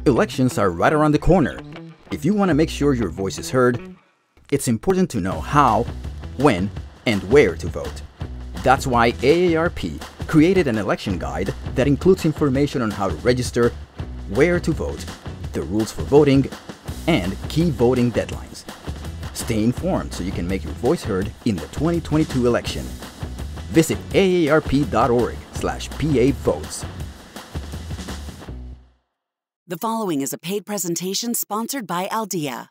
Elections are right around the corner. If you want to make sure your voice is heard, it's important to know how, when, and where to vote. That's why AARP created an election guide that includes information on how to register, where to vote, the rules for voting, and key voting deadlines. Stay informed so you can make your voice heard in the 2022 election. Visit aarp.org/PA-votes. The following is a paid presentation sponsored by Aldea.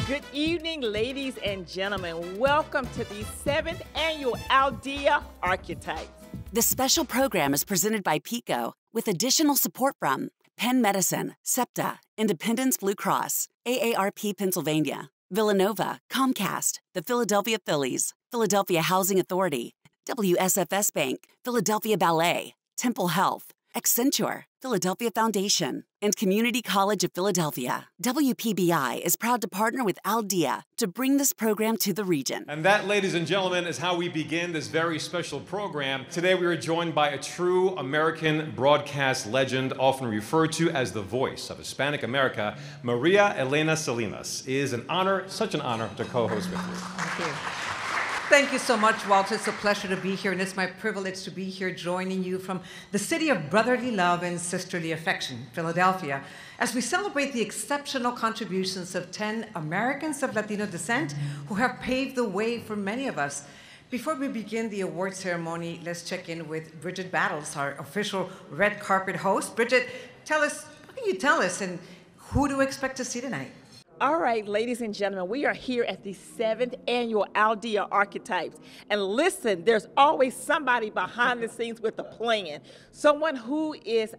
Good evening, ladies and gentlemen. Welcome to the 7th annual Aldea Archetypes. This special program is presented by PICO with additional support from Penn Medicine, SEPTA, Independence Blue Cross, AARP Pennsylvania, Villanova, Comcast, the Philadelphia Phillies, Philadelphia Housing Authority, WSFS Bank, Philadelphia Ballet, Temple Health, Accenture, Philadelphia Foundation, and Community College of Philadelphia. WPBI is proud to partner with Aldea to bring this program to the region. And that, ladies and gentlemen, is how we begin this very special program. Today we are joined by a true American broadcast legend, often referred to as the voice of Hispanic America. Maria Elena Salinas. It is an honor, such an honor, to co-host with you. Thank you. Thank you so much, Walter. It's a pleasure to be here, and it's my privilege to be here joining you from the city of brotherly love and sisterly affection, Philadelphia, as we celebrate the exceptional contributions of 10 Americans of Latino descent who have paved the way for many of us. Before we begin the award ceremony, let's check in with Bridget Battles, our official red carpet host. Bridget, what can you tell us, and who do we expect to see tonight? All right, ladies and gentlemen, we are here at the 7th annual Aldea Archetypes. And listen, there's always somebody behind the scenes with a plan. Someone who is,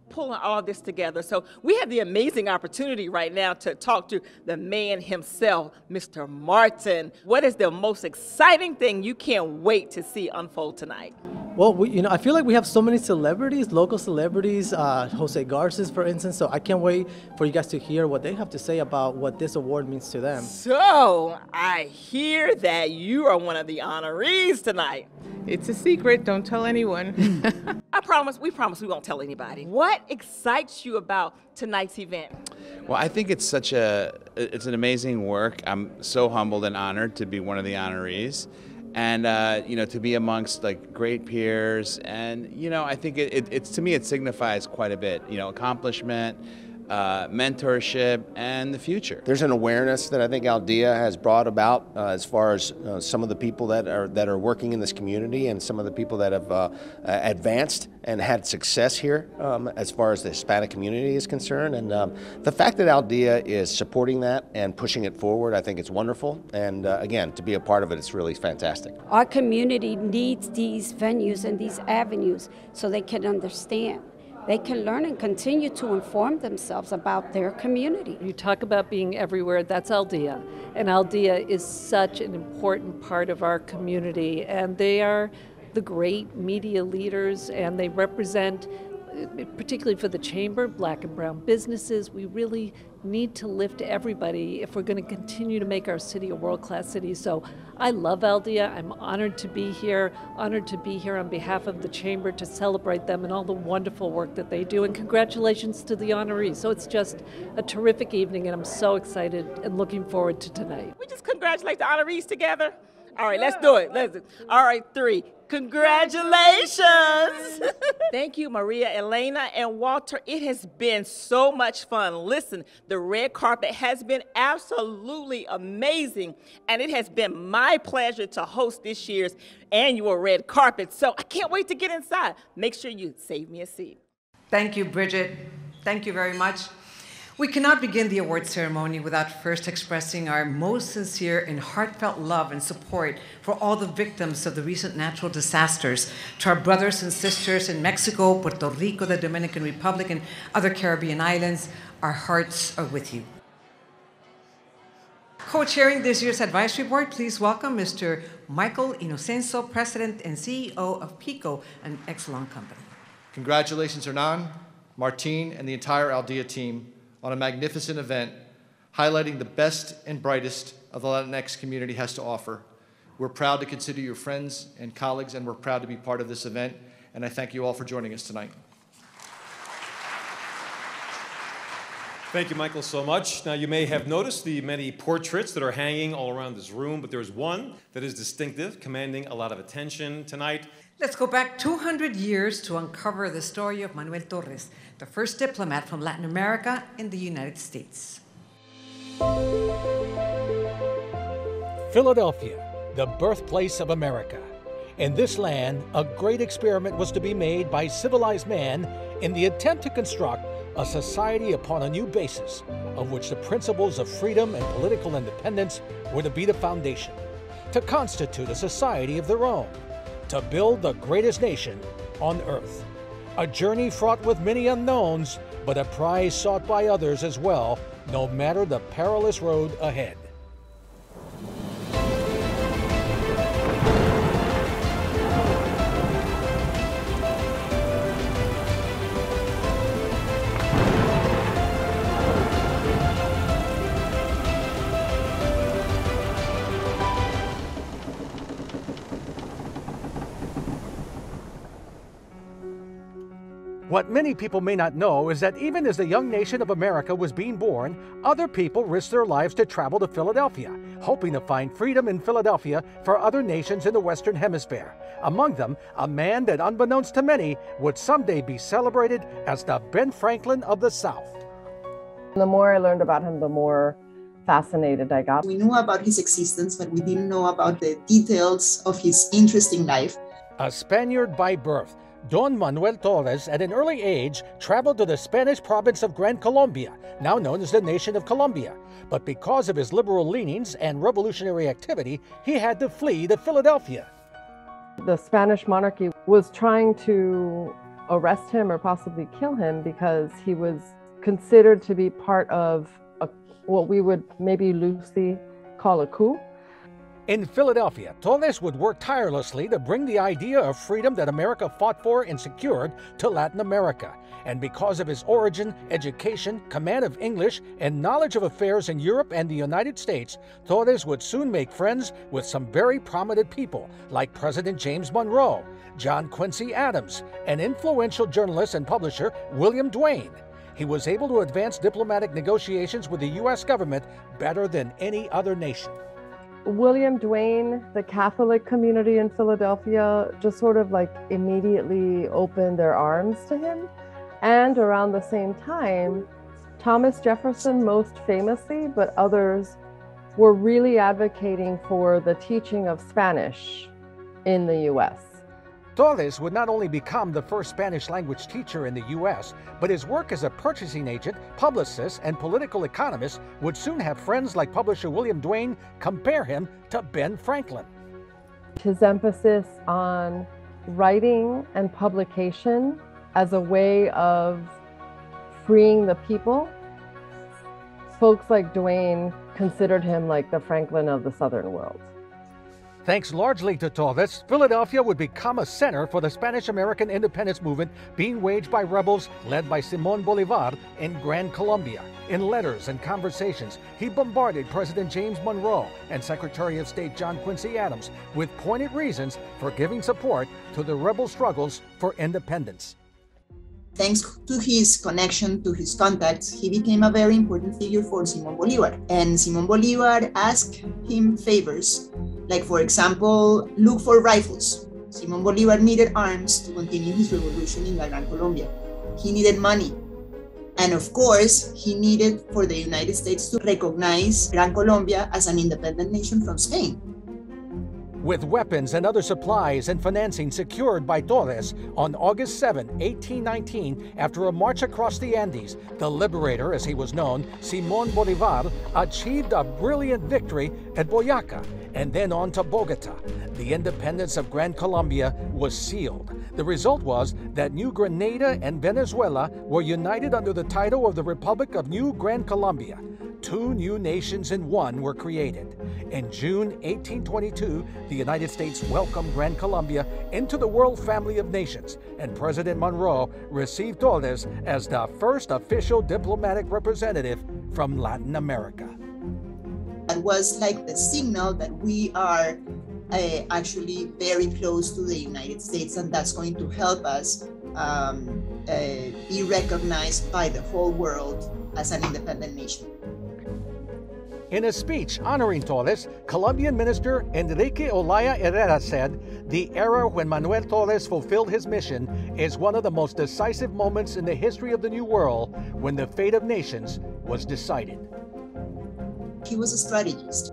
pulling all this together. So we have the amazing opportunity right now to talk to the man himself, Mr. Martin. What is the most exciting thing you can't wait to see unfold tonight? Well, I feel like we have so many celebrities, local celebrities, Jose Garces, for instance, so I can't wait for you guys to hear what they have to say about what this award means to them. So, I hear that you are one of the honorees tonight. It's a secret, don't tell anyone. We promise we won't tell anybody. What excites you about tonight's event? Well, I think it's it's an amazing work. I'm so humbled and honored to be one of the honorees. And, to be amongst great peers, and, I think to me it signifies quite a bit, accomplishment, mentorship, and the future. There's an awareness that I think Aldea has brought about as far as some of the people that are working in this community and some of the people that have advanced and had success here as far as the Hispanic community is concerned. And the fact that Aldea is supporting that and pushing it forward, I think it's wonderful. And again, to be a part of it, it's really fantastic. Our community needs these venues and these avenues so they can understand. They can learn and continue to inform themselves about their community. You talk about being everywhere, that's Aldea. And Aldea is such an important part of our community. And they are the great media leaders, and they represent, particularly for the Chamber, Black and brown businesses. We really need to lift everybody if we're going to continue to make our city a world-class city. So I love Aldea. I'm honored to be here on behalf of the Chamber to celebrate them and all the wonderful work that they do. And congratulations to the honorees. So it's just a terrific evening, and I'm so excited and looking forward to tonight. We just congratulate the honorees together. All right, let's do it. All right, 3. Congratulations! Thank you, Maria Elena and Walter. It has been so much fun. Listen, the red carpet has been absolutely amazing, and it has been my pleasure to host this year's annual red carpet. So I can't wait to get inside. Make sure you save me a seat. Thank you, Bridget. Thank you very much. We cannot begin the award ceremony without first expressing our most sincere and heartfelt love and support for all the victims of the recent natural disasters. To our brothers and sisters in Mexico, Puerto Rico, the Dominican Republic, and other Caribbean islands, our hearts are with you. Co-chairing this year's advisory board, please welcome Mr. Michael Inocenso, President and CEO of PICO, an excellent company. Congratulations, Hernan, Martine, and the entire Aldea team on a magnificent event highlighting the best and brightest of the Latinx community has to offer. We're proud to consider you friends and colleagues, and we're proud to be part of this event. and I thank you all for joining us tonight. Thank you, Michael, so much. Now, you may have noticed the many portraits that are hanging all around this room, but there's one that is distinctive, commanding a lot of attention tonight. Let's go back 200 years to uncover the story of Manuel Torres, the first diplomat from Latin America in the United States. Philadelphia, the birthplace of America. In this land, a great experiment was to be made by civilized man in the attempt to construct a society upon a new basis, of which the principles of freedom and political independence were to be the foundation, to constitute a society of their own, to build the greatest nation on earth. A journey fraught with many unknowns, but a prize sought by others as well, no matter the perilous road ahead. What many people may not know is that even as the young nation of America was being born, other people risked their lives to travel to Philadelphia, hoping to find freedom in Philadelphia for other nations in the Western Hemisphere. Among them, a man that, unbeknownst to many, would someday be celebrated as the Ben Franklin of the South. The more I learned about him, the more fascinated I got. We knew about his existence, but we didn't know about the details of his interesting life. A Spaniard by birth, Don Manuel Torres, at an early age, traveled to the Spanish province of Gran Colombia, now known as the Nation of Colombia. But because of his liberal leanings and revolutionary activity, he had to flee to Philadelphia. The Spanish monarchy was trying to arrest him or possibly kill him because he was considered to be part of what we would maybe loosely call a coup. In Philadelphia, Torres would work tirelessly to bring the idea of freedom that America fought for and secured to Latin America. And because of his origin, education, command of English, and knowledge of affairs in Europe and the United States, Torres would soon make friends with some very prominent people, like President James Monroe, John Quincy Adams, and influential journalist and publisher William Duane. He was able to advance diplomatic negotiations with the U.S. government better than any other nation. William Duane, the Catholic community in Philadelphia, just sort of like immediately opened their arms to him. And around the same time, Thomas Jefferson most famously, but others were really advocating for the teaching of Spanish in the U.S. Torres would not only become the first Spanish language teacher in the U.S., but his work as a purchasing agent, publicist, and political economist would soon have friends like publisher William Duane compare him to Ben Franklin. His emphasis on writing and publication as a way of freeing the people, folks like Duane considered him like the Franklin of the Southern world. Thanks largely to Torres, Philadelphia would become a center for the Spanish-American independence movement being waged by rebels led by Simón Bolívar in Gran Colombia. In letters and conversations, he bombarded President James Monroe and Secretary of State John Quincy Adams with pointed reasons for giving support to the rebel struggles for independence. Thanks to his connection, to his contacts, he became a very important figure for Simón Bolívar. And Simón Bolívar asked him favors, like, for example, look for rifles. Simón Bolívar needed arms to continue his revolution in Gran Colombia. He needed money. And of course, he needed for the United States to recognize Gran Colombia as an independent nation from Spain. With weapons and other supplies and financing secured by Torres, on August 7, 1819, after a march across the Andes, the liberator, as he was known, Simón Bolívar, achieved a brilliant victory at Boyacá and then on to Bogotá. The independence of Gran Colombia was sealed. The result was that New Granada and Venezuela were united under the title of the Republic of New Gran Colombia. Two new nations in one were created. In June 1822, the United States welcomed Gran Colombia into the world family of nations, and President Monroe received Torres as the first official diplomatic representative from Latin America. That was like the signal that we are actually very close to the United States, and that's going to help us be recognized by the whole world as an independent nation. In a speech honoring Torres, Colombian Minister Enrique Olaya Herrera said, "The era when Manuel Torres fulfilled his mission is one of the most decisive moments in the history of the New World when the fate of nations was decided." He was a strategist.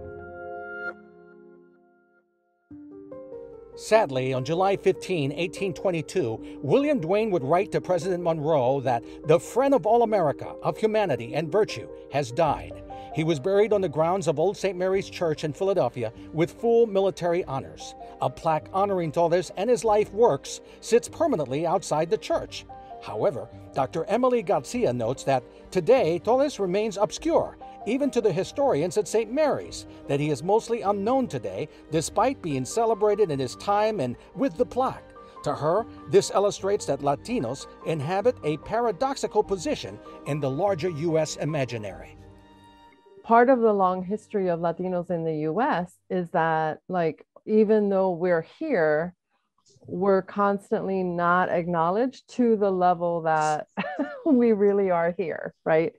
Sadly, on July 15, 1822, William Duane would write to President Monroe that the friend of all America, of humanity and virtue, has died. He was buried on the grounds of Old St. Mary's Church in Philadelphia with full military honors. A plaque honoring Torres and his life works sits permanently outside the church. However, Dr. Emily Garcia notes that today Torres remains obscure, even to the historians at St. Mary's, that he is mostly unknown today, despite being celebrated in his time and with the plaque. To her, this illustrates that Latinos inhabit a paradoxical position in the larger U.S. imaginary. Part of the long history of Latinos in the US is that, like, even though we're here, we're constantly not acknowledged to the level that we really are here, right?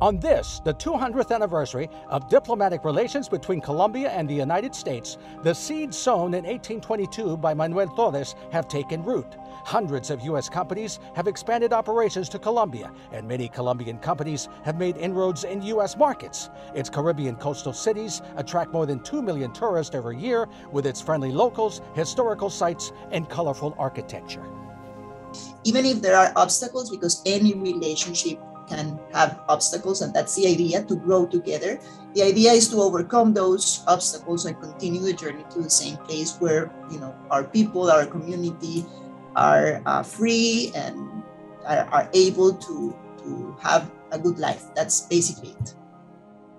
On this, the 200th anniversary of diplomatic relations between Colombia and the United States, the seeds sown in 1822 by Manuel Torres have taken root. Hundreds of U.S. companies have expanded operations to Colombia, and many Colombian companies have made inroads in U.S. markets. Its Caribbean coastal cities attract more than 2 million tourists every year with its friendly locals, historical sites, and colorful architecture. Even if there are obstacles, because any relationship can have obstacles, and that's the idea, to grow together. The idea is to overcome those obstacles and continue the journey to the same place where, you know, our people, our community are free and are able to have a good life. That's basically it.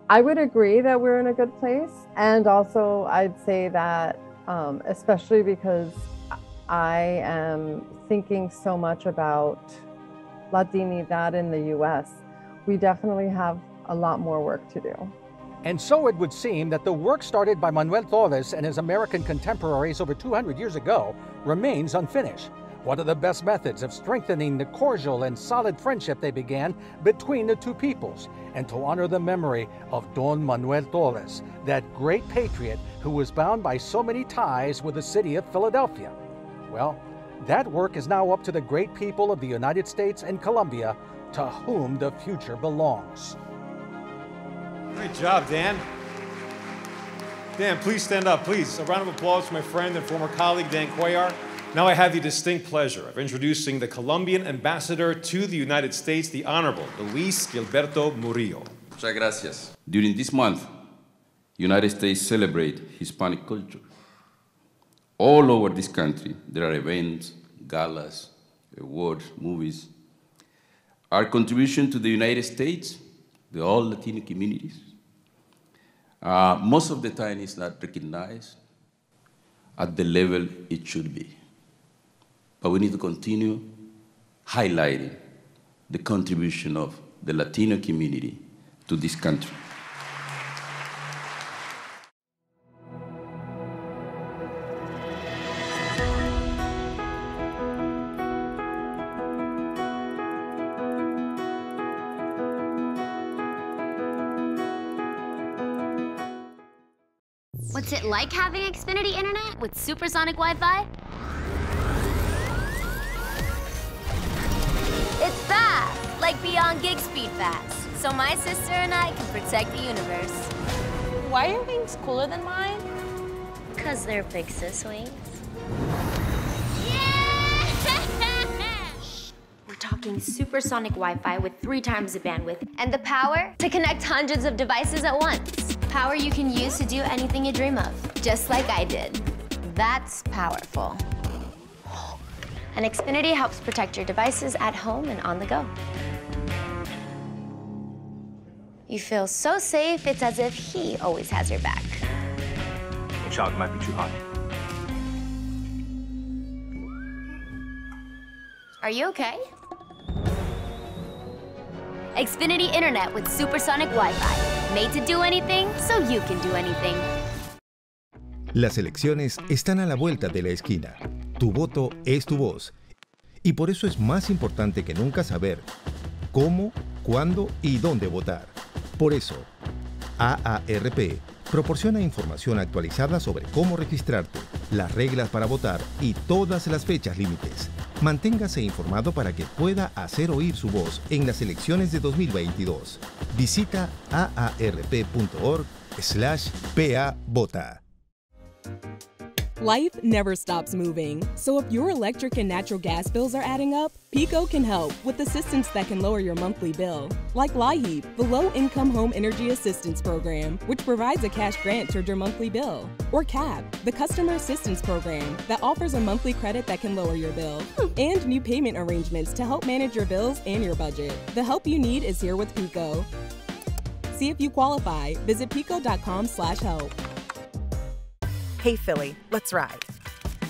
I would agree that we're in a good place. And also I'd say that, especially because I am thinking so much about Latinidad in the US, we definitely have a lot more work to do. And so it would seem that the work started by Manuel Torres and his American contemporaries over 200 years ago remains unfinished. One of the best methods of strengthening the cordial and solid friendship they began between the two peoples, and to honor the memory of Don Manuel Torres, that great patriot who was bound by so many ties with the city of Philadelphia. Well, that work is now up to the great people of the United States and Colombia, to whom the future belongs. Great job, Dan. Dan, please stand up, please. A round of applause for my friend and former colleague, Dan Cuellar. Now I have the distinct pleasure of introducing the Colombian ambassador to the United States, the Honorable Luis Gilberto Murillo. Muchas gracias. During this month, United States celebrate Hispanic culture. All over this country, there are events, galas, awards, movies. Our contribution to the United States, the all Latino communities, most of the time is not recognized at the level it should be. But we need to continue highlighting the contribution of the Latino community to this country. What's it like having Xfinity internet with supersonic Wi-Fi? It's fast, like beyond gig speed fast. So my sister and I can protect the universe. Why are your wings cooler than mine? Because they're big sis wings. We're talking supersonic Wi-Fi with 3 times the bandwidth and the power to connect hundreds of devices at once. Power you can use to do anything you dream of, just like I did. That's powerful. And Xfinity helps protect your devices at home and on the go. You feel so safe, it's as if he always has your back. The chocolate might be too hot. Are you okay? Xfinity Internet with supersonic Wi-Fi. Made to do anything, so you can do anything. Las elecciones están a la vuelta de la esquina. Tu voto es tu voz. Y por eso es más importante que nunca saber cómo, cuándo y dónde votar. Por eso, AARP proporciona información actualizada sobre cómo registrarte, las reglas para votar y todas las fechas límites. Manténgase informado para que pueda hacer oír su voz en las elecciones de 2022. Visita aarp.org/PA-vota. Life never stops moving, so if your electric and natural gas bills are adding up, PECO can help with assistance that can lower your monthly bill. Like LIHEAP, the Low Income Home Energy Assistance Program, which provides a cash grant toward your monthly bill. Or CAP, the Customer Assistance Program that offers a monthly credit that can lower your bill. And new payment arrangements to help manage your bills and your budget. The help you need is here with PECO. See if you qualify. Visit PECO.com/help. Hey Philly, let's ride.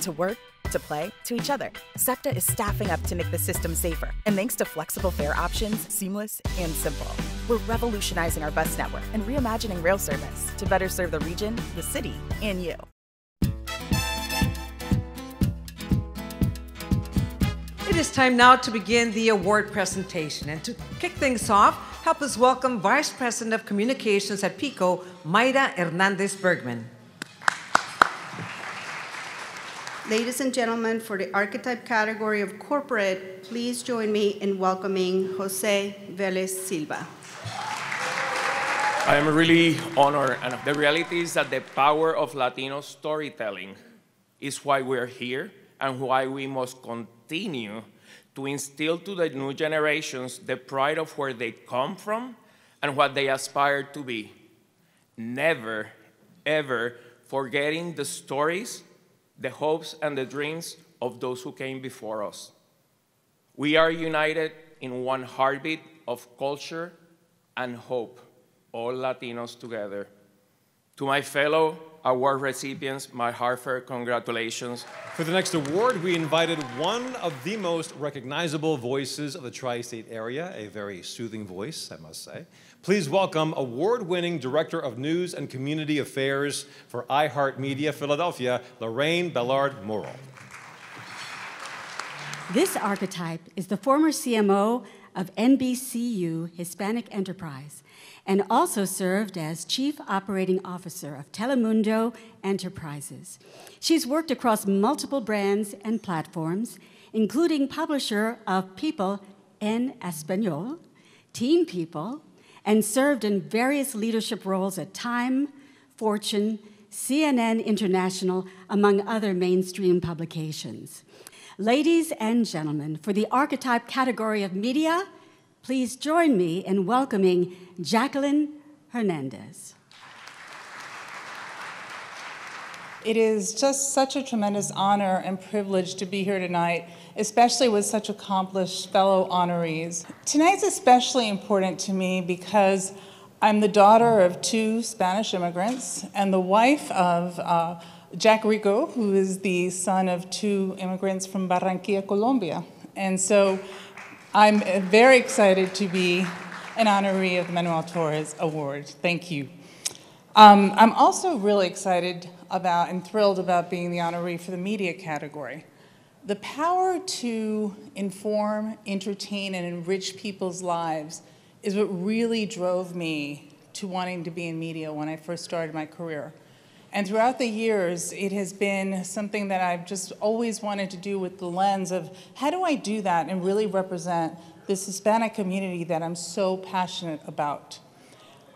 To work, to play, to each other. SEPTA is staffing up to make the system safer. And thanks to flexible fare options, seamless and simple. We're revolutionizing our bus network and reimagining rail service to better serve the region, the city, and you. It is time now to begin the award presentation. And to kick things off, help us welcome Vice President of Communications at PECO, Mayra Hernandez Bergman. Ladies and gentlemen, for the Archetype category of corporate, please join me in welcoming Jose Vélez Silva. I am really honored, and the reality is that the power of Latino storytelling is why we're here and why we must continue to instill to the new generations the pride of where they come from and what they aspire to be. Never, ever forgetting the stories, the hopes and the dreams of those who came before us. We are united in one heartbeat of culture and hope, all Latinos together. To my fellow award recipients, my heartfelt congratulations. For the next award, we invited one of the most recognizable voices of the tri-state area, a very soothing voice, I must say. Please welcome award-winning Director of News and Community Affairs for iHeartMedia Philadelphia, Lorraine Bellard-Morrill. This archetype is the former CMO of NBCU Hispanic Enterprise and also served as Chief Operating Officer of Telemundo Enterprises. She's worked across multiple brands and platforms, including publisher of People en Español, Teen People, and served in various leadership roles at Time, Fortune, CNN International, among other mainstream publications. Ladies and gentlemen, for the Archetype category of media, please join me in welcoming Jacqueline Hernandez. It is just such a tremendous honor and privilege to be here tonight, especially with such accomplished fellow honorees. Tonight's especially important to me because I'm the daughter of 2 Spanish immigrants and the wife of Jack Rico, who is the son of 2 immigrants from Barranquilla, Colombia. And so I'm very excited to be an honoree of the Manuel Torres Award. Thank you. I'm also really excited about and thrilled about being the honoree for the media category. The power to inform, entertain, and enrich people's lives is what really drove me to wanting to be in media when I first started my career. And throughout the years, it has been something that I've just always wanted to do with the lens of how do I do that and really represent this Hispanic community that I'm so passionate about.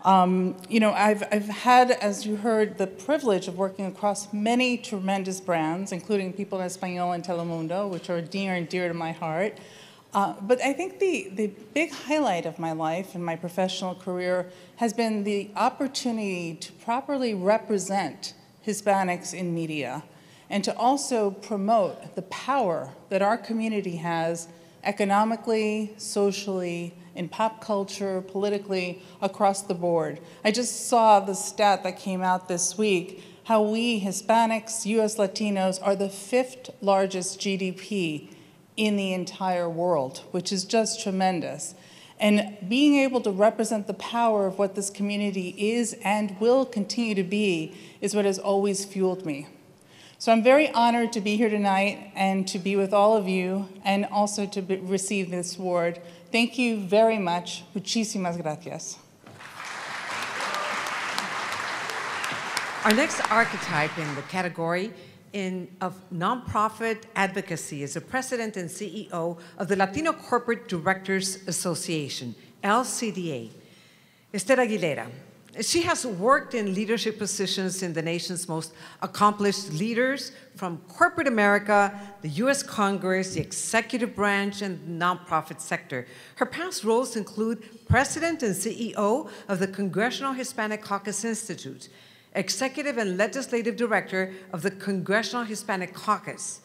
You know, I've had, as you heard, the privilege of working across many tremendous brands, including People en Español and Telemundo, which are near and dear to my heart. But I think the big highlight of my life and my professional career has been the opportunity to properly represent Hispanics in media and to also promote the power that our community has economically, socially, in pop culture, politically, across the board. I just saw the stat that came out this week, how we Hispanics, US Latinos, are the 5th largest GDP in the entire world, which is just tremendous. And being able to represent the power of what this community is and will continue to be is what has always fueled me. So I'm very honored to be here tonight and to be with all of you and also to receive this award. Thank you very much. Muchísimas gracias. Our next archetype in the category of nonprofit advocacy is the president and CEO of the Latino Corporate Directors Association, LCDA, Esther Aguilera. She has worked in leadership positions in the nation's most accomplished leaders from corporate America, the U.S. Congress, the executive branch, and the nonprofit sector. Her past roles include president and CEO of the Congressional Hispanic Caucus Institute, executive and legislative director of the Congressional Hispanic Caucus,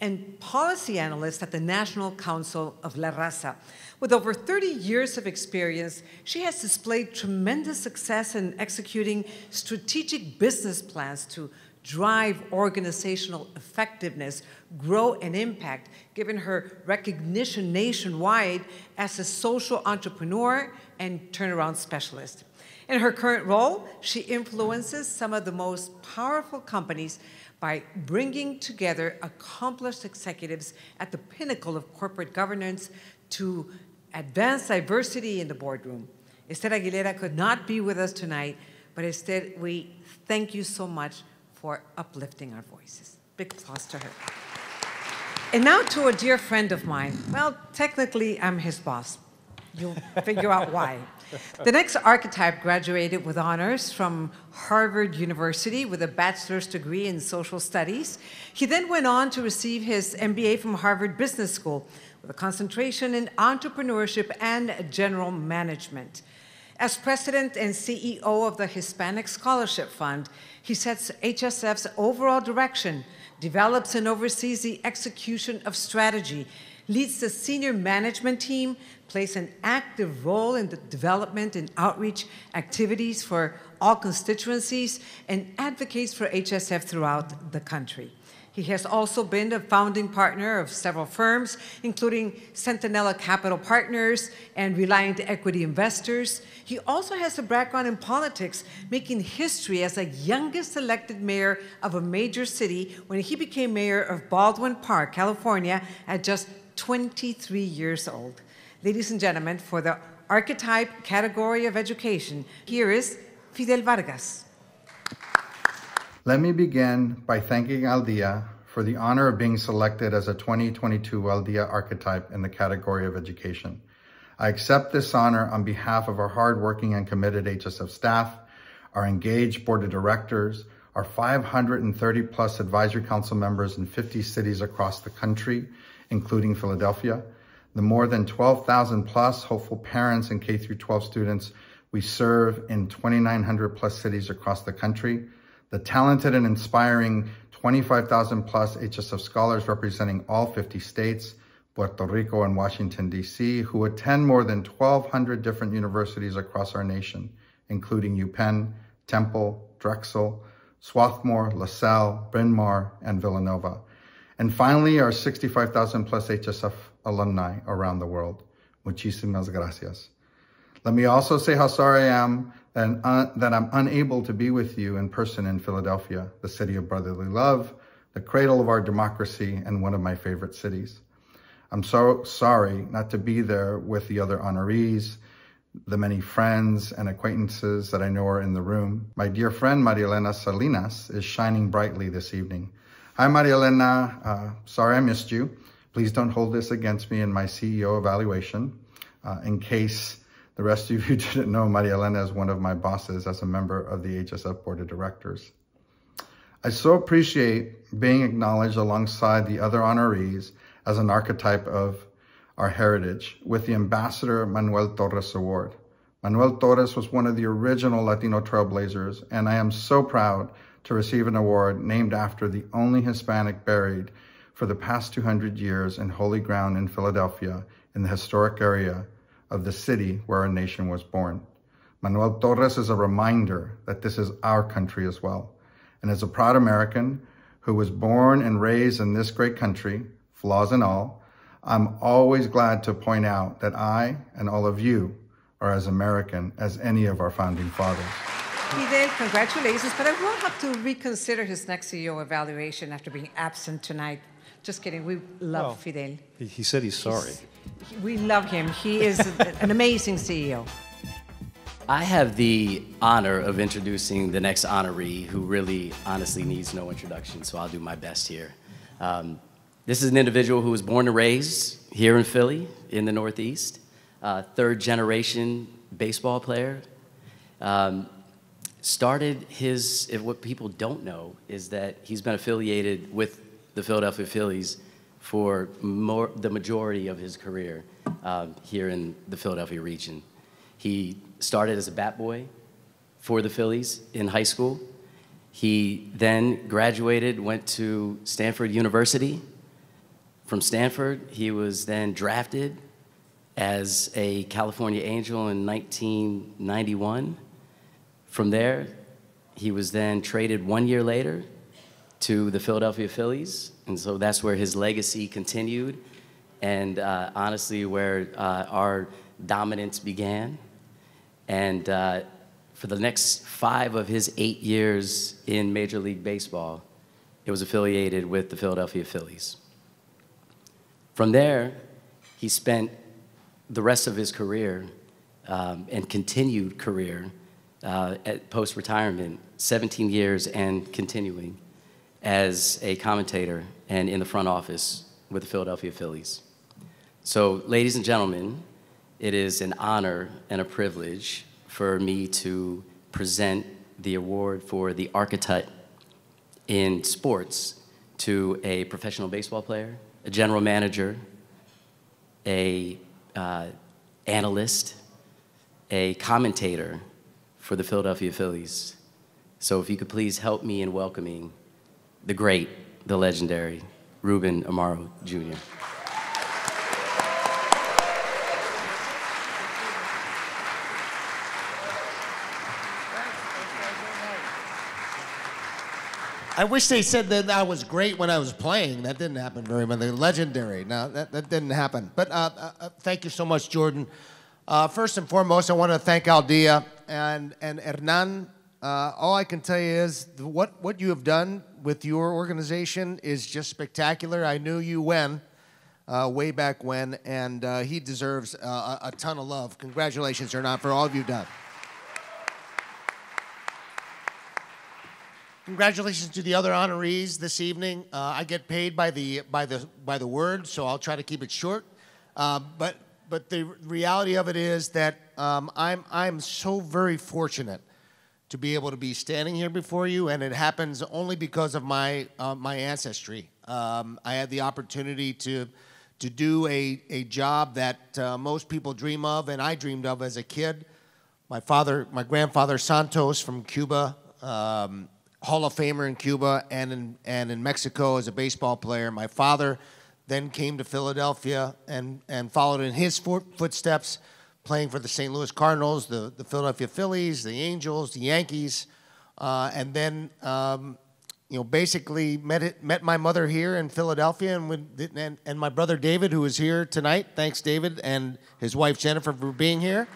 and policy analyst at the National Council of La Raza. With over 30 years of experience, she has displayed tremendous success in executing strategic business plans to drive organizational effectiveness, grow, and impact, given her recognition nationwide as a social entrepreneur and turnaround specialist. In her current role, she influences some of the most powerful companies by bringing together accomplished executives at the pinnacle of corporate governance to advance diversity in the boardroom. Esther Aguilera could not be with us tonight, but instead we thank you so much for uplifting our voices. Big applause to her. And now to a dear friend of mine. Well, technically I'm his boss. You'll figure out why. The next archetype graduated with honors from Harvard University with a bachelor's degree in social studies. He then went on to receive his MBA from Harvard Business School with a concentration in entrepreneurship and general management. As president and CEO of the Hispanic Scholarship Fund, he sets HSF's overall direction, develops and oversees the execution of strategy, leads the senior management team, plays an active role in the development and outreach activities for all constituencies, and advocates for HSF throughout the country. He has also been a founding partner of several firms, including Centinela Capital Partners and Reliant Equity Investors. He also has a background in politics, making history as the youngest elected mayor of a major city when he became mayor of Baldwin Park, California, at just 23 years old. Ladies and gentlemen, for the archetype category of education, here is Fidel Vargas. Let me begin by thanking Aldea for the honor of being selected as a 2022 Aldea archetype in the category of education. I accept this honor on behalf of our hardworking and committed HSF staff, our engaged board of directors, our 530 plus advisory council members in 50 cities across the country, including Philadelphia, the more than 12,000 plus hopeful parents and K-12 students we serve in 2,900 plus cities across the country, the talented and inspiring 25,000 plus HSF scholars representing all 50 states, Puerto Rico and Washington, D.C., who attend more than 1,200 different universities across our nation, including UPenn, Temple, Drexel, Swarthmore, LaSalle, Bryn Mawr, and Villanova. And finally, our 65,000 plus HSF alumni around the world. Muchísimas gracias. Let me also say how sorry I am that I'm unable to be with you in person in Philadelphia, the city of brotherly love, the cradle of our democracy, and one of my favorite cities. I'm so sorry not to be there with the other honorees, the many friends and acquaintances that I know are in the room. My dear friend, Maria Elena Salinas, is shining brightly this evening. Hi, Maria Elena. Sorry I missed you. Please don't hold this against me in my CEO evaluation. In case the rest of you didn't know, Maria Elena is one of my bosses as a member of the HSF Board of Directors. I so appreciate being acknowledged alongside the other honorees as an archetype of our heritage with the Ambassador Manuel Torres Award. Manuel Torres was one of the original Latino trailblazers, and I am so proud to receive an award named after the only Hispanic buried for the past 200 years in holy ground in Philadelphia, in the historic area of the city where our nation was born. Manuel Torres is a reminder that this is our country as well. And as a proud American who was born and raised in this great country, flaws and all, I'm always glad to point out that I and all of you are as American as any of our founding fathers. Fidel, congratulations, but I will have to reconsider his next CEO evaluation after being absent tonight. Just kidding, we love Fidel. He said he's sorry. We love him. He is an amazing CEO. I have the honor of introducing the next honoree who really honestly needs no introduction, so I'll do my best here. This is an individual who was born and raised here in Philly, in the Northeast, third generation baseball player. Started his, what people don't know is that he's been affiliated with the Philadelphia Phillies for the majority of his career here in the Philadelphia region. He started as a bat boy for the Phillies in high school. He then graduated, went to Stanford University. From Stanford, he was then drafted as a California Angel in 1991. From there, he was then traded 1 year later to the Philadelphia Phillies, and so that's where his legacy continued, and honestly, where our dominance began. And for the next 5 of his 8 years in Major League Baseball, it was affiliated with the Philadelphia Phillies. From there, he spent the rest of his career and continued career at post-retirement, 17 years and continuing as a commentator and in the front office with the Philadelphia Phillies. So, ladies and gentlemen, it is an honor and a privilege for me to present the award for the Archetype in sports to a professional baseball player, a general manager, a analyst, a commentator for the Philadelphia Phillies. So if you could please help me in welcoming the great, the legendary, Ruben Amaro Jr. I wish they said that I was great when I was playing. That didn't happen very much. They're legendary. No, that didn't happen. But thank you so much, Jordan. First and foremost, I want to thank Aldea and Hernan. All I can tell you is what you have done with your organization is just spectacular. I knew you way back when, and he deserves a ton of love. Congratulations, Hernan, for all you've done. Congratulations to the other honorees this evening. I get paid by the word, so I'll try to keep it short. But the reality of it is that I'm so very fortunate to be able to be standing here before you, and it happens only because of my ancestry. I had the opportunity to do a job that most people dream of, and I dreamed of as a kid. My grandfather Santos from Cuba. Hall of Famer in Cuba and in Mexico as a baseball player. My father then came to Philadelphia and followed in his footsteps, playing for the St. Louis Cardinals, the Philadelphia Phillies, the Angels, the Yankees, and then basically met my mother here in Philadelphia, and my brother David, who is here tonight. Thanks, David, and his wife Jennifer for being here.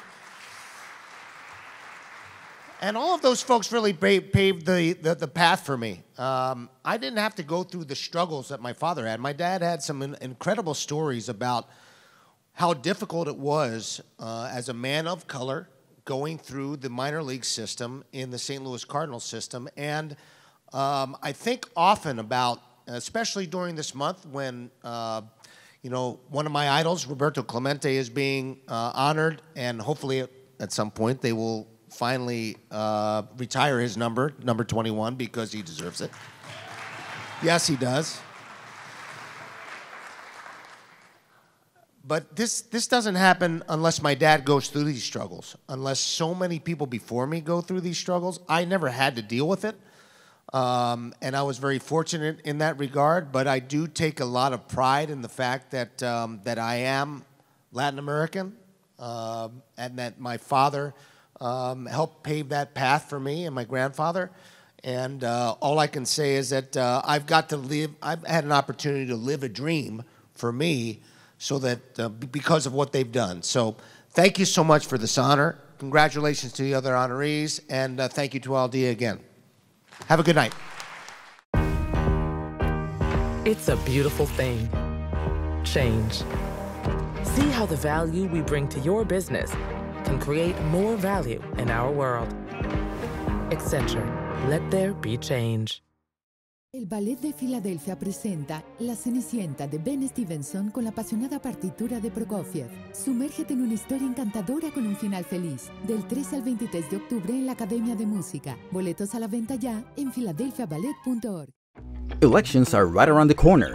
And all of those folks really paved the path for me. I didn't have to go through the struggles that my father had. My dad had some incredible stories about how difficult it was as a man of color going through the minor league system in the St. Louis Cardinals system. And I think often about, especially during this month when one of my idols, Roberto Clemente, is being honored, and hopefully at some point they will finally retire his number 21, because he deserves it. Yes, he does. But this doesn't happen unless my dad goes through these struggles, unless so many people before me go through these struggles. I never had to deal with it, and I was very fortunate in that regard, but I do take a lot of pride in the fact that, that I am Latin American, and that my father helped pave that path for me and my grandfather. And all I can say is that I've had an opportunity to live a dream for me so that because of what they've done. So thank you so much for this honor. Congratulations to the other honorees, and thank you to Aldea again. Have a good night. It's a beautiful thing. Change. See how the value we bring to your business can create more value in our world. Accenture. Let there be change. El Ballet de Filadelfia presenta La Cenicienta de Ben Stevenson con la apasionada partitura de Prokofiev. Sumérgete en una historia encantadora con un final feliz. Del 13 al 23 de octubre en la Academia de Música. Boletos a la venta ya en philadelphiaballet.org. Elections are right around the corner.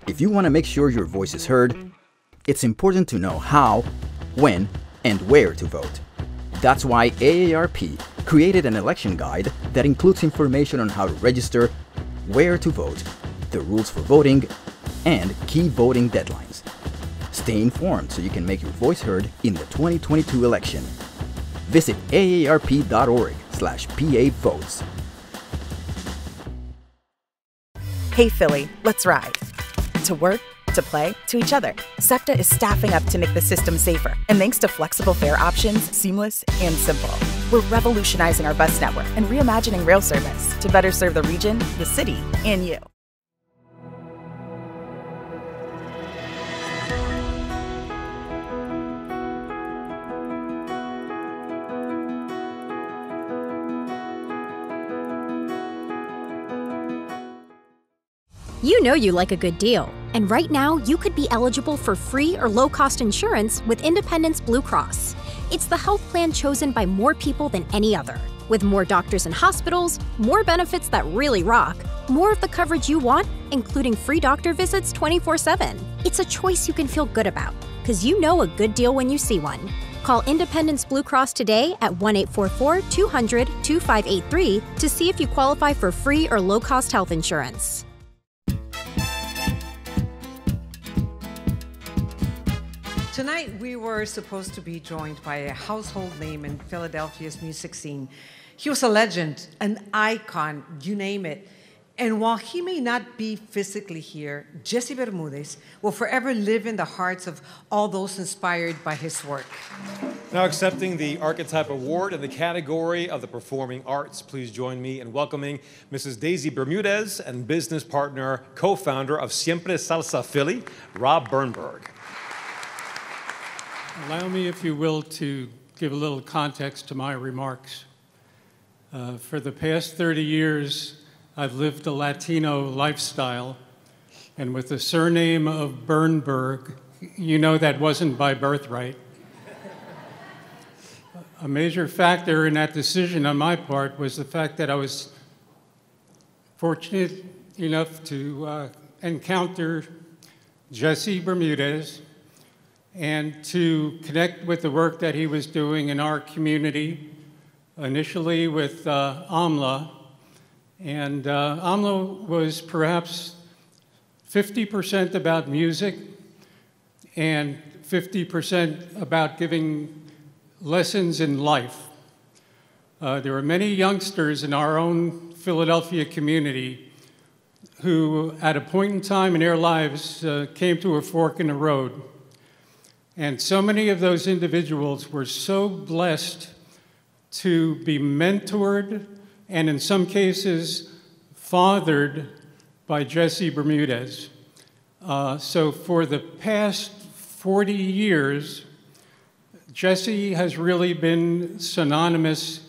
If you want to make sure your voice is heard, it's important to know how, when, and where to vote. That's why AARP created an election guide that includes information on how to register, where to vote, the rules for voting, and key voting deadlines. Stay informed so you can make your voice heard in the 2022 election. Visit aarp.org/PA-votes. Hey Philly, let's ride. To work, to play, to each other. SEPTA is staffing up to make the system safer. And thanks to flexible fare options, seamless and simple. We're revolutionizing our bus network and reimagining rail service to better serve the region, the city, and you. You know you like a good deal, and right now you could be eligible for free or low-cost insurance with Independence Blue Cross. It's the health plan chosen by more people than any other. With more doctors and hospitals, more benefits that really rock, more of the coverage you want, including free doctor visits 24/7. It's a choice you can feel good about, because you know a good deal when you see one. Call Independence Blue Cross today at 1-844-200-2583 to see if you qualify for free or low-cost health insurance. Tonight, we were supposed to be joined by a household name in Philadelphia's music scene. He was a legend, an icon, you name it. And while he may not be physically here, Jesse Bermudez will forever live in the hearts of all those inspired by his work. Now accepting the Archetype Award in the category of the Performing Arts, please join me in welcoming Mrs. Daisy Bermudez and business partner, co-founder of Siempre Salsa Philly, Rob Bernberg. Allow me, if you will, to give a little context to my remarks. For the past 30 years, I've lived a Latino lifestyle, and with the surname of Bernberg, you know that wasn't by birthright. A major factor in that decision on my part was the fact that I was fortunate enough to encounter Jesse Bermudez and to connect with the work that he was doing in our community, initially with AMLA. And AMLA was perhaps 50% about music and 50% about giving lessons in life. There were many youngsters in our own Philadelphia community who, at a point in time in their lives, came to a fork in the road. And so many of those individuals were so blessed to be mentored and in some cases fathered by Jesse Bermudez. So for the past 40 years, Jesse has really been synonymous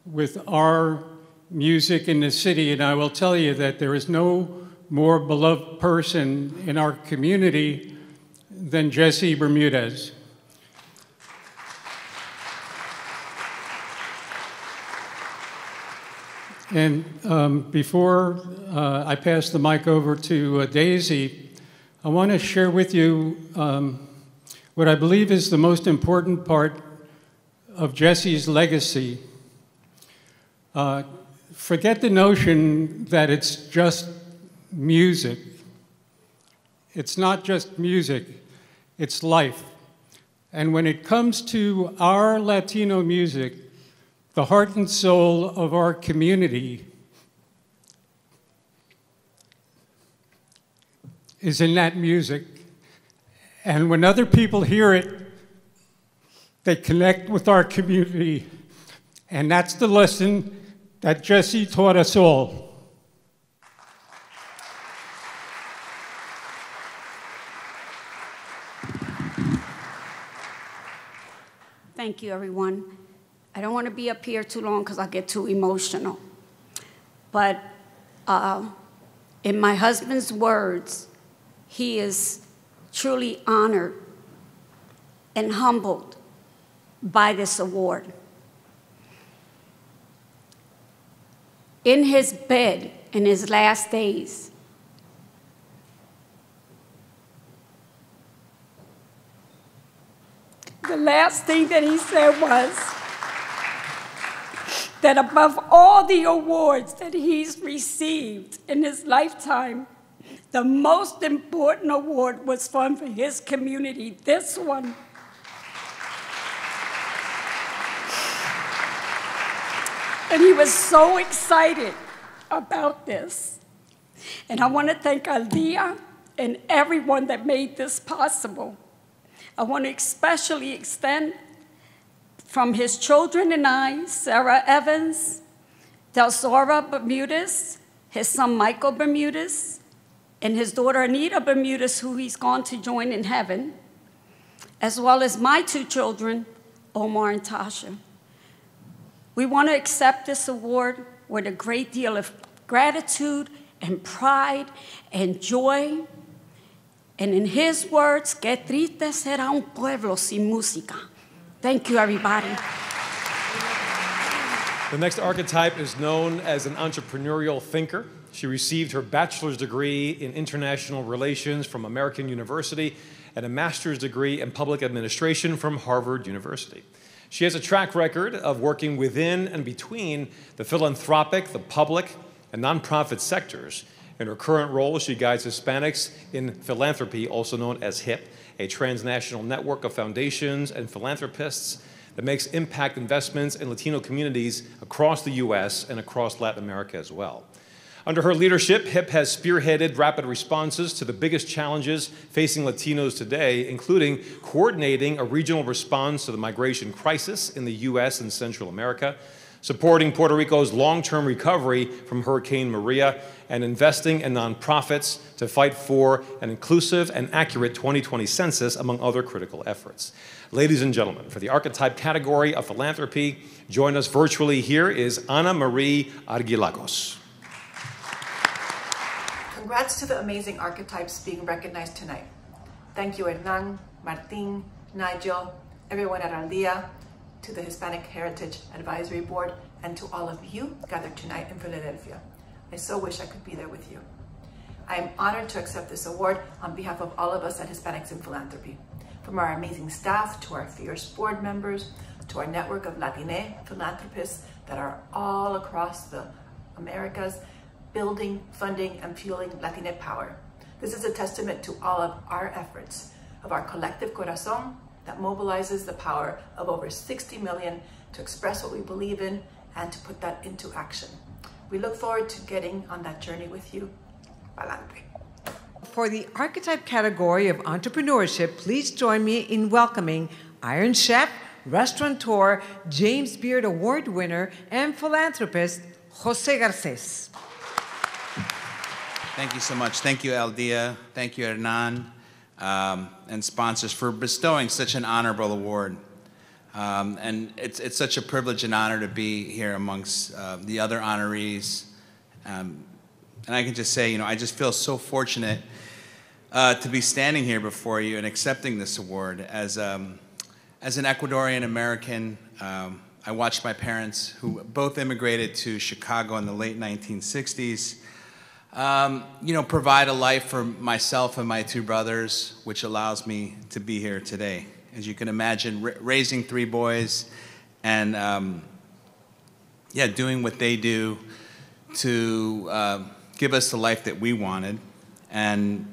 with our music in the city, and I will tell you that there is no more beloved person in our community than Jesse Bermudez. And before I pass the mic over to Daisy, I want to share with you what I believe is the most important part of Jesse's legacy. Forget the notion that it's just music. It's not just music, it's life. And when it comes to our Latino music, the heart and soul of our community is in that music. And when other people hear it, they connect with our community. And that's the lesson that Jesse taught us all. Thank you, everyone. I don't want to be up here too long because I'll get too emotional. But in my husband's words, he is truly honored and humbled by this award. In his bed in his last days, the last thing that he said was that above all the awards that he's received in his lifetime, the most important award was from his community, this one. And he was so excited about this. And I want to thank Aldia and everyone that made this possible. I want to especially extend from his children and I, Sarah Evans, Delsora Bermudez, his son Michael Bermudez, and his daughter Anita Bermudez, who he's gone to join in heaven, as well as my two children, Omar and Tasha. We want to accept this award with a great deal of gratitude and pride and joy. And in his words, qué triste será un pueblo sin música. Thank you, everybody. The next archetype is known as an entrepreneurial thinker. She received her bachelor's degree in international relations from American University and a master's degree in public administration from Harvard University. She has a track record of working within and between the philanthropic, the public, and nonprofit sectors. In her current role, she guides Hispanics in Philanthropy, also known as HIP, a transnational network of foundations and philanthropists that makes impact investments in Latino communities across the U.S. and across Latin America as well. Under her leadership, HIP has spearheaded rapid responses to the biggest challenges facing Latinos today, including coordinating a regional response to the migration crisis in the U.S. and Central America, supporting Puerto Rico's long-term recovery from Hurricane Maria, and investing in nonprofits to fight for an inclusive and accurate 2020 census, among other critical efforts. Ladies and gentlemen, for the archetype category of philanthropy, join us virtually here is Ana Marie Arguilagos. Congrats to the amazing archetypes being recognized tonight. Thank you, Hernan, Martin, Nigel, everyone at Aldia, to the Hispanic Heritage Advisory Board, and to all of you gathered tonight in Philadelphia. I so wish I could be there with you. I am honored to accept this award on behalf of all of us at Hispanics in Philanthropy. From our amazing staff, to our fierce board members, to our network of Latine philanthropists that are all across the Americas, building, funding, and fueling Latine power. This is a testament to all of our efforts, of our collective corazon that mobilizes the power of over 60 million to express what we believe in and to put that into action. We look forward to getting on that journey with you. Pa'lante. For the archetype category of entrepreneurship, please join me in welcoming Iron Chef, restaurateur, James Beard Award winner, and philanthropist, Jose Garces. Thank you so much. Thank you, Aldia. Thank you, Hernan, and sponsors for bestowing such an honorable award. And it's such a privilege and honor to be here amongst the other honorees. And I can just say, I just feel so fortunate to be standing here before you and accepting this award. As an Ecuadorian American, I watched my parents, who both immigrated to Chicago in the late 1960s, provide a life for myself and my two brothers, which allows me to be here today. As you can imagine, raising three boys and, doing what they do to give us the life that we wanted. And,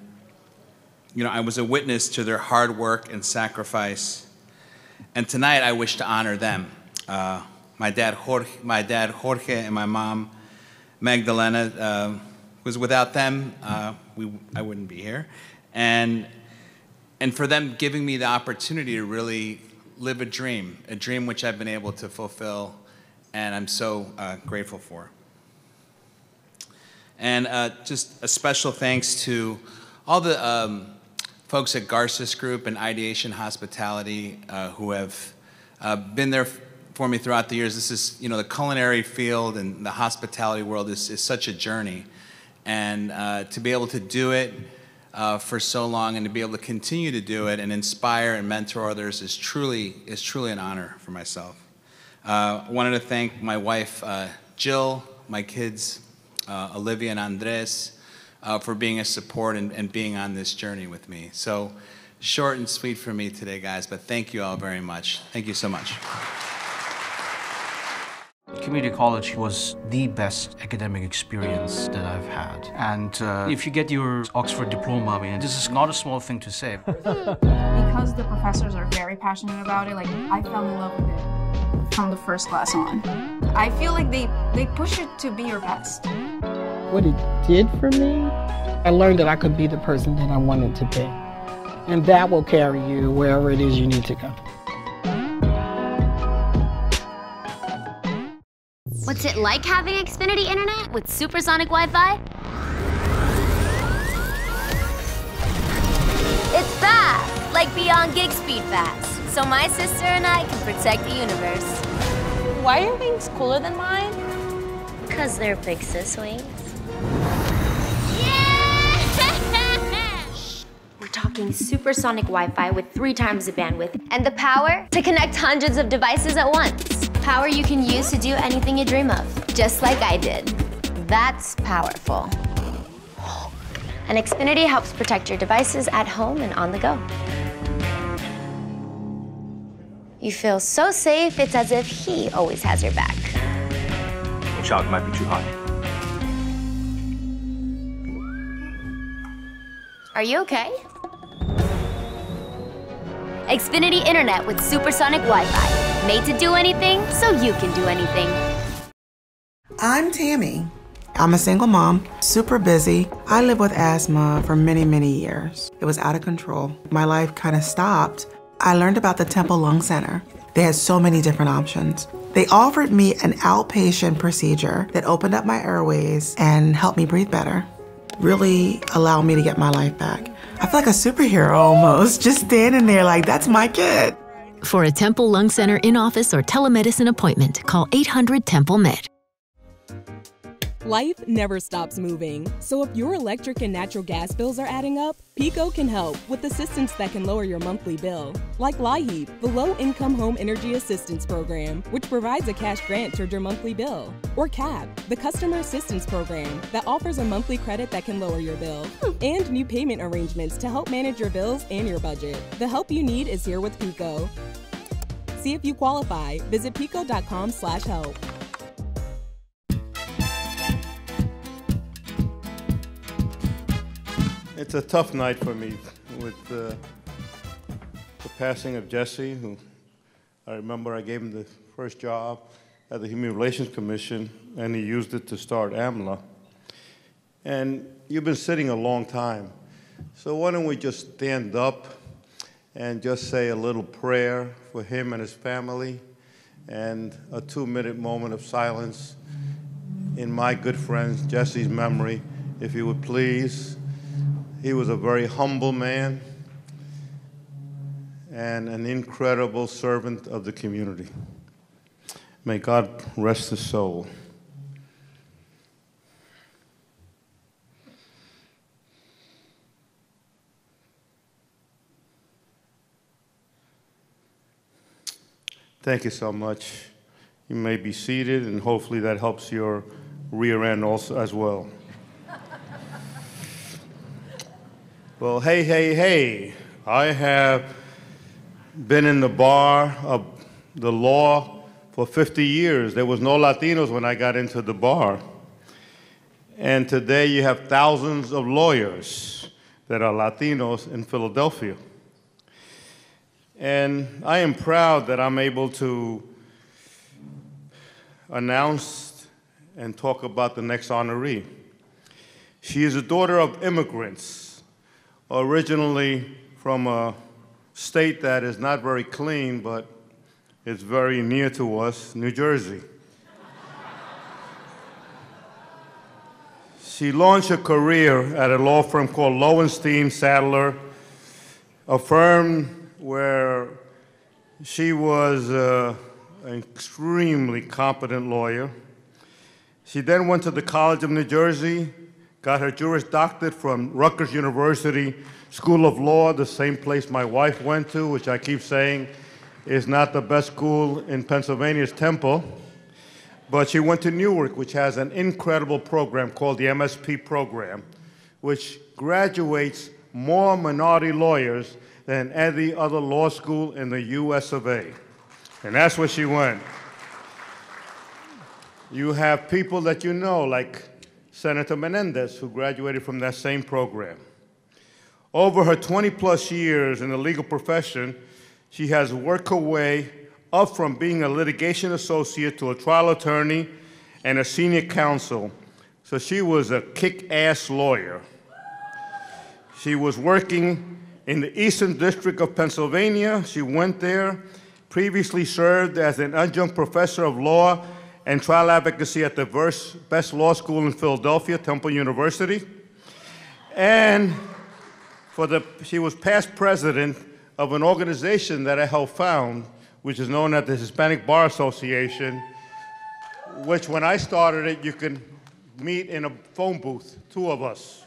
I was a witness to their hard work and sacrifice. And tonight, I wish to honor them. My dad Jorge, and my mom, Magdalena, was without them, I wouldn't be here. And and for them giving me the opportunity to really live a dream which I've been able to fulfill, and I'm so grateful for. And just a special thanks to all the folks at Garces Group and Ideation Hospitality who have been there for me throughout the years. This is, you know, the culinary field and the hospitality world is such a journey. And to be able to do it for so long and to be able to continue to do it and inspire and mentor others is truly an honor for myself. I wanted to thank my wife, Jill, my kids, Olivia and Andres, for being a support and being on this journey with me. So short and sweet for me today, guys, but thank you all very much. Thank you so much. Community college was the best academic experience that I've had. And if you get your Oxford diploma, I mean, this is not a small thing to say. Because the professors are very passionate about it, like, I fell in love with it from the first class on. I feel like they push it to be your best. What it did for me, I learned that I could be the person that I wanted to be. And that will carry you wherever it is you need to go. What's it like having Xfinity Internet with supersonic Wi-Fi? It's fast, like beyond gig speed fast. So my sister and I can protect the universe. Why are your wings cooler than mine? Because they're big sis wings. We're talking supersonic Wi-Fi with 3 times the bandwidth and the power to connect hundreds of devices at once. Power you can use to do anything you dream of, just like I did. That's powerful. And Xfinity helps protect your devices at home and on the go. You feel so safe, it's as if he always has your back. The chocolate might be too hot. Are you okay? Xfinity Internet with supersonic Wi-Fi. Made to do anything, so you can do anything. I'm Tammy. I'm a single mom, super busy. I lived with asthma for many, many years. It was out of control. My life kind of stopped. I learned about the Temple Lung Center. They had so many different options. They offered me an outpatient procedure that opened up my airways and helped me breathe better. Really allowed me to get my life back. I feel like a superhero almost, just standing there like, that's my kid. For a Temple Lung Center in-office or telemedicine appointment, call 800-TEMPLE-MED. Life never stops moving, so if your electric and natural gas bills are adding up, PECO can help with assistance that can lower your monthly bill. Like LIHEAP, the Low-Income Home Energy Assistance Program, which provides a cash grant toward your monthly bill. Or CAP, the Customer Assistance Program that offers a monthly credit that can lower your bill. And new payment arrangements to help manage your bills and your budget. The help you need is here with PECO. See if you qualify. Visit PECO.com/help. It's a tough night for me with the passing of Jesse, who I remember I gave him the first job at the Human Relations Commission, and he used it to start AMLA. And you've been sitting a long time, so why don't we just stand up and just say a little prayer for him and his family, and a 2-minute moment of silence in my good friend Jesse's memory, if you would please. He was a very humble man and an incredible servant of the community. May God rest his soul. Thank you so much. You may be seated, and hopefully that helps your rear end also as well. Well, hey, I have been in the bar of the law for 50 years. There was no Latinos when I got into the bar. And today you have thousands of lawyers that are Latinos in Philadelphia. And I am proud that I'm able to announce and talk about the next honoree. She is a daughter of immigrants, originally from a state that is not very clean, but it's very near to us, New Jersey. She launched her career at a law firm called Lowenstein Sadler, a firm where she was an extremely competent lawyer. She then went to the College of New Jersey, got her Juris Doctorate from Rutgers University School of Law, the same place my wife went to, which I keep saying is not the best school in Pennsylvania's Temple. But she went to Newark, which has an incredible program called the MSP program, which graduates more minority lawyers than any other law school in the US of A. And that's where she went. You have people that you know, like Senator Menendez, who graduated from that same program. Over her 20-plus years in the legal profession, she has worked her way up from being a litigation associate to a trial attorney and a senior counsel. So she was a kick-ass lawyer. She was working in the Eastern District of Pennsylvania. She went there, previously served as an adjunct professor of law and trial advocacy at the best law school in Philadelphia, Temple University. And she was past president of an organization that I helped found, which is known as the Hispanic Bar Association, which when I started it, you can meet in a phone booth, two of us.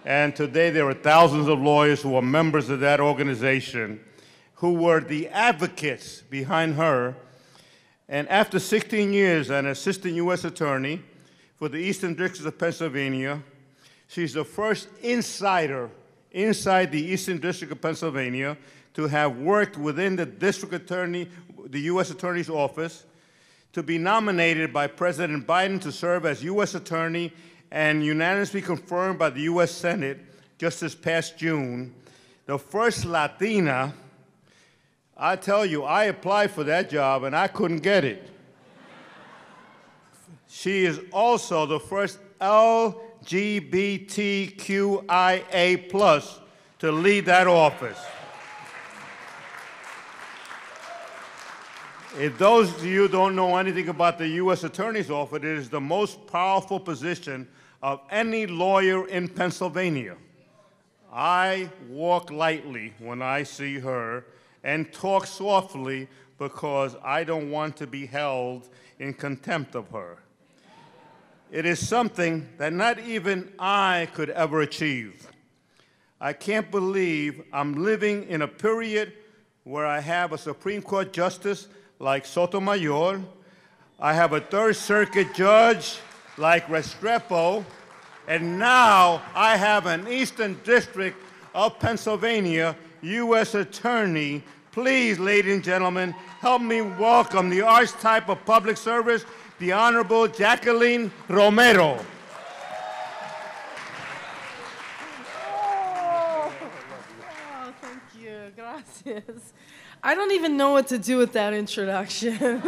And today there are thousands of lawyers who are members of that organization who were the advocates behind her. And after 16 years as an assistant U.S. attorney for the Eastern District of Pennsylvania, she's the first insider inside the Eastern District of Pennsylvania to have worked within the district attorney, the U.S. Attorney's Office, to be nominated by President Biden to serve as U.S. Attorney and unanimously confirmed by the U.S. Senate just this past June. The first Latina. I tell you, I applied for that job and I couldn't get it. She is also the first LGBTQIA+ to lead that office. If those of you don't know anything about the U.S. Attorney's Office, it is the most powerful position of any lawyer in Pennsylvania. I walk lightly when I see her and talk softly because I don't want to be held in contempt of her. It is something that not even I could ever achieve. I can't believe I'm living in a period where I have a Supreme Court justice like Sotomayor, I have a Third Circuit judge like Restrepo, and now I have an Eastern District of Pennsylvania U.S. Attorney. Please, ladies and gentlemen, help me welcome the archetype of public service, the Honorable Jacqueline Romero. Oh, thank you. Gracias. I don't even know what to do with that introduction.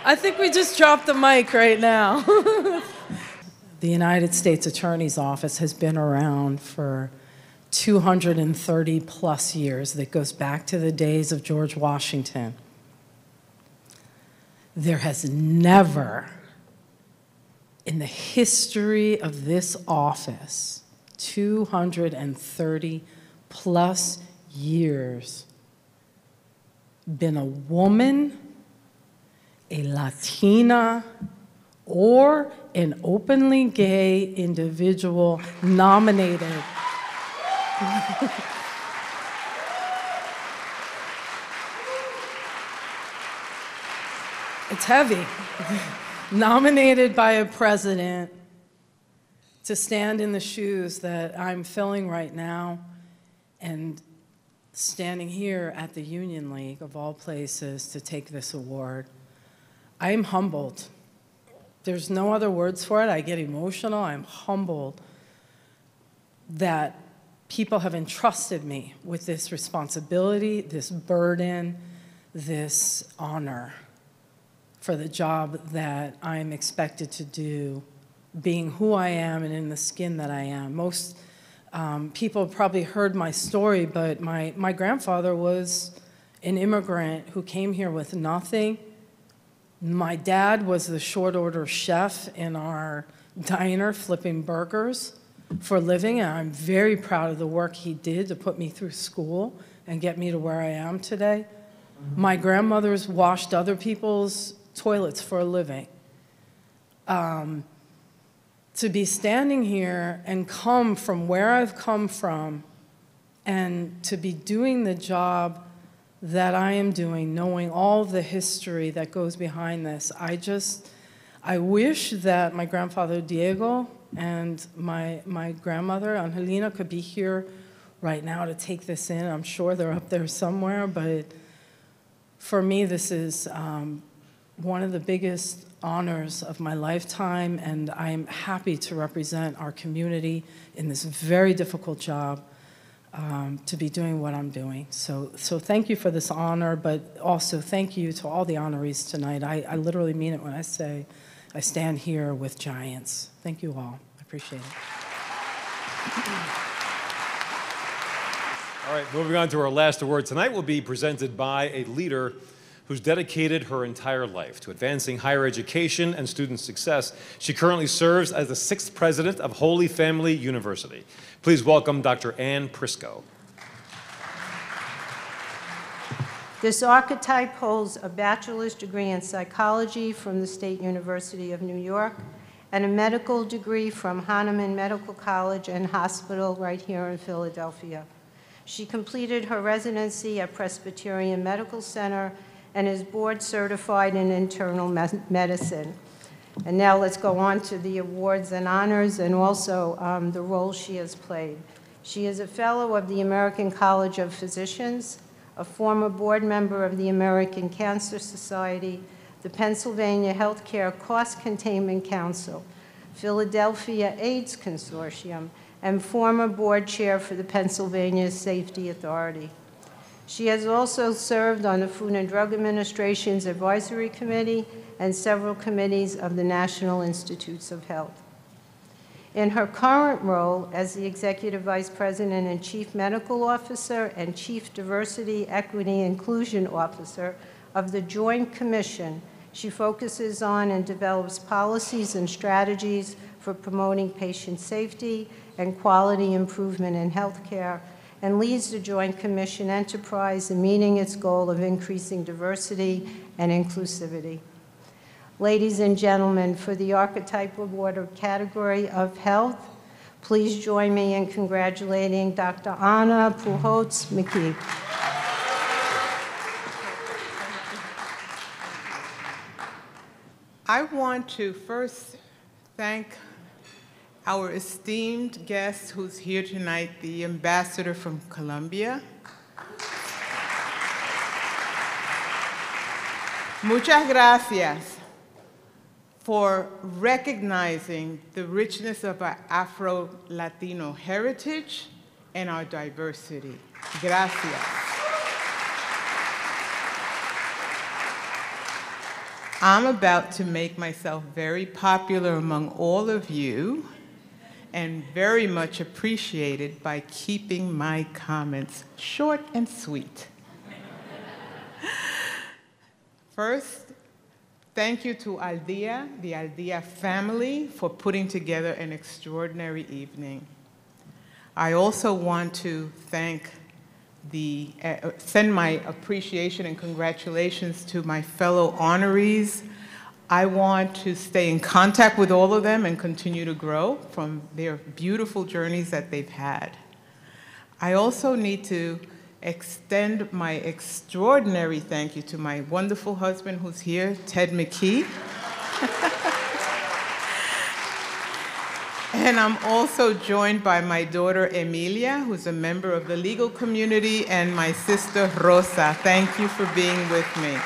I think we just dropped the mic right now. The United States Attorney's Office has been around for 230 plus years. That goes back to the days of George Washington. There has never, in the history of this office, 230 plus years, been a woman, a Latina, or an openly gay individual nominated. It's heavy. Nominated by a president to stand in the shoes that I'm filling right now and standing here at the Union League, of all places, to take this award. I am humbled. There's no other words for it. I get emotional. I'm humbled that people have entrusted me with this responsibility, this burden, this honor for the job that I'm expected to do, being who I am and in the skin that I am. Most People have probably heard my story, but my grandfather was an immigrant who came here with nothing. My dad was the short order chef in our diner flipping burgers for a living, and I'm very proud of the work he did to put me through school and get me to where I am today. My grandmothers washed other people's toilets for a living. To be standing here and come from where I've come from and to be doing the job that I am doing, knowing all the history that goes behind this, I wish that my grandfather Diego and my grandmother Angelina could be here right now to take this in. I'm sure they're up there somewhere, but for me, this is one of the biggest honors of my lifetime, and I am happy to represent our community in this very difficult job, to be doing what I'm doing. So thank you for this honor, but also thank you to all the honorees tonight. I literally mean it when I say I stand here with giants. Thank you all. I appreciate it. All right, moving on to our last award tonight will be presented by a leader who's dedicated her entire life to advancing higher education and student success. She currently serves as the 6th president of Holy Family University. Please welcome Dr. Ann Prisco. This archetype holds a bachelor's degree in psychology from the State University of New York and a medical degree from Hahnemann Medical College and Hospital right here in Philadelphia. She completed her residency at Presbyterian Medical Center and is board certified in internal medicine. And now let's go on to the awards and honors and also the role she has played. She is a fellow of the American College of Physicians, a former board member of the American Cancer Society, the Pennsylvania Healthcare Cost Containment Council, Philadelphia AIDS Consortium, and former board chair for the Pennsylvania Safety Authority. She has also served on the Food and Drug Administration's Advisory Committee and several committees of the National Institutes of Health. In her current role as the Executive Vice President and Chief Medical Officer and Chief Diversity, Equity, Inclusion Officer of the Joint Commission, she focuses on and develops policies and strategies for promoting patient safety and quality improvement in healthcare, and leads the Joint Commission enterprise in meeting its goal of increasing diversity and inclusivity. Ladies and gentlemen, for the Archetype Award category of health, please join me in congratulating Dr. Anna Pujols-McKee. I want to first thank our esteemed guest who's here tonight, the ambassador from Colombia. Muchas gracias for recognizing the richness of our Afro-Latino heritage and our diversity. Gracias. I'm about to make myself very popular among all of you and very much appreciated by keeping my comments short and sweet. First, thank you to Aldea, the Aldea family, for putting together an extraordinary evening. I also want to thank send my appreciation and congratulations to my fellow honorees. I want to stay in contact with all of them and continue to grow from their beautiful journeys that they've had. I also need to extend my extraordinary thank you to my wonderful husband who's here, Ted McKee. And I'm also joined by my daughter, Emilia, who's a member of the legal community, and my sister, Rosa. Thank you for being with me.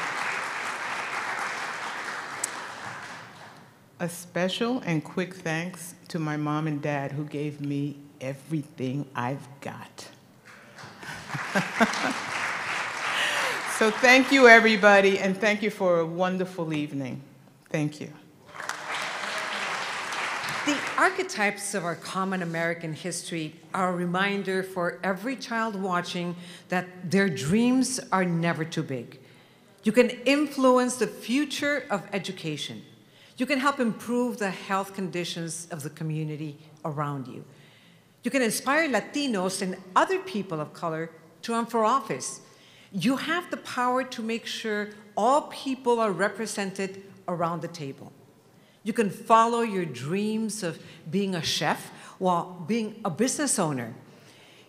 A special and quick thanks to my mom and dad who gave me everything I've got. So thank you, everybody, and thank you for a wonderful evening. Thank you. The archetypes of our common American history are a reminder for every child watching that their dreams are never too big. You can influence the future of education. You can help improve the health conditions of the community around you. You can inspire Latinos and other people of color to run for office. You have the power to make sure all people are represented around the table. You can follow your dreams of being a chef while being a business owner.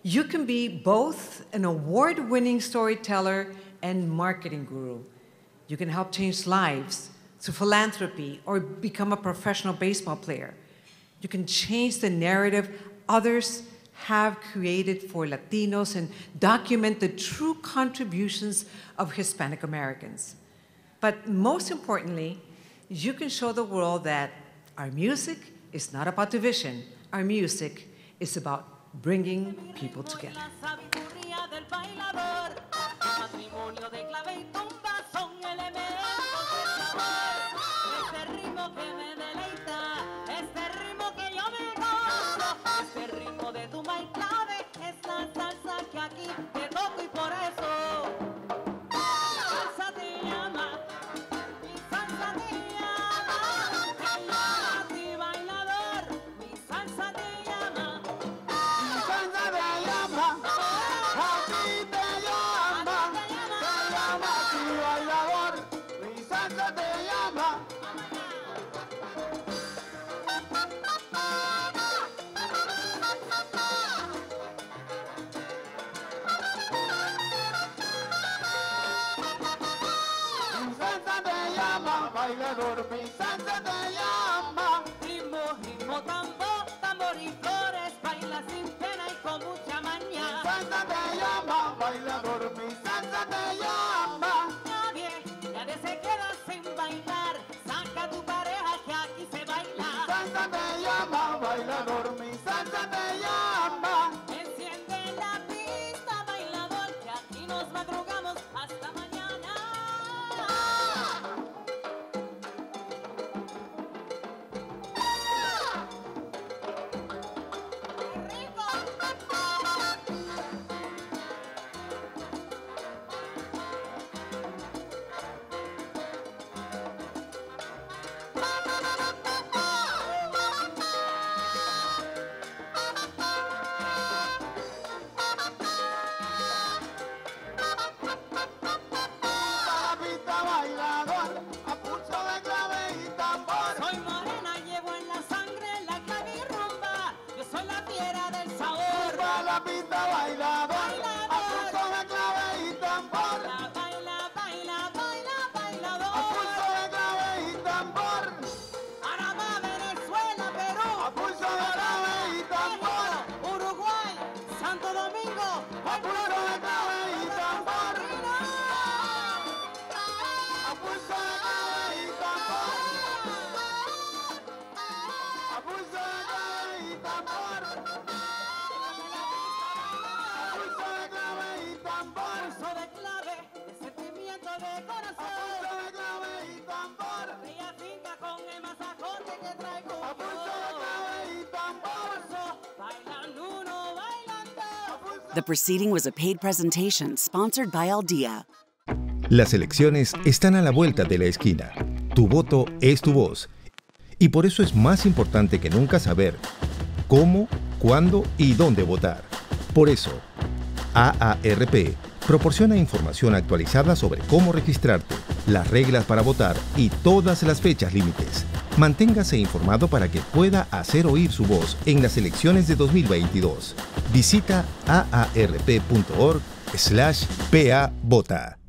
You can be both an award-winning storyteller and marketing guru. You can help change lives through philanthropy or become a professional baseball player. You can change the narrative others have created for Latinos and document the true contributions of Hispanic Americans. But most importantly, you can show the world that our music is not about division. Our music is about bringing people together. Bailador, mi salsa te llama. Ritmo, ritmo, tambor, tambor y flores. Baila sin pena y con mucha maña. Mi salsa te llama, bailador, mi salsa te llama. Nadie se queda sin bailar. Saca tu pareja que aquí se baila. Mi salsa te llama, bailador, mi salsa te llama. Enciende la pista, bailador, que aquí nos madrugamos hasta mañana. The proceeding was a paid presentation sponsored by Aldea. Las elecciones están a la vuelta de la esquina. Tu voto es tu voz. Y por eso es más importante que nunca saber cómo, cuándo y dónde votar. Por eso, AARP proporciona información actualizada sobre cómo registrarte, las reglas para votar y todas las fechas límites. Manténgase informado para que pueda hacer oír su voz en las elecciones de 2022. Visita aarp.org/PA Vota.